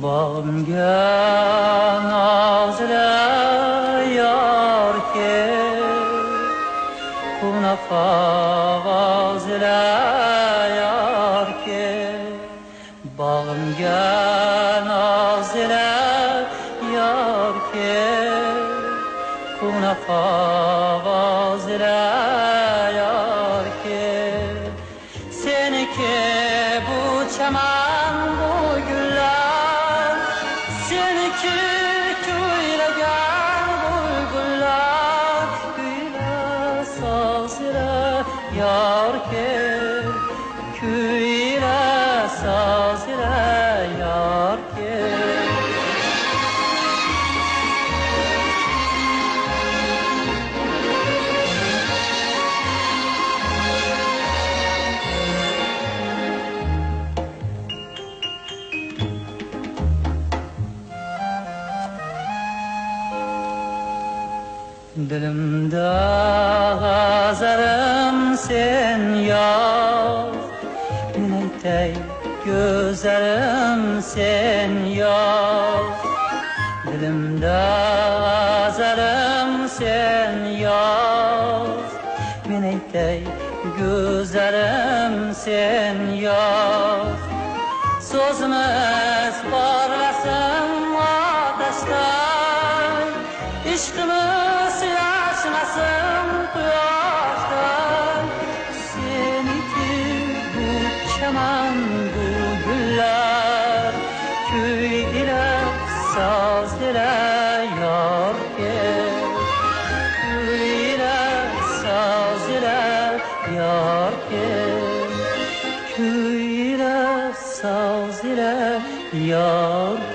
Bağımga nazile yar ke Kunaqa gazile yar ke Bağımga nazile yar ke Kunaqa gazile yar ke Seniki bu çaman bu güller Seniki kuylagan bulbullar Kuyla saz ile yar ke Kuyla saz ile yar ke Dilimde gazarım sen yaz Mineytey gözlerim sen yaz Dilimde gazarım sen yaz Mineytey gözlerim sen yaz Sözümüz parlasın ateşten İşkımız yaşmasın kıyaştan Seniki bu çaman bu güller Köy ile saz ile yar gel Köy ile saz ile yar gel Köy ile saz ile yar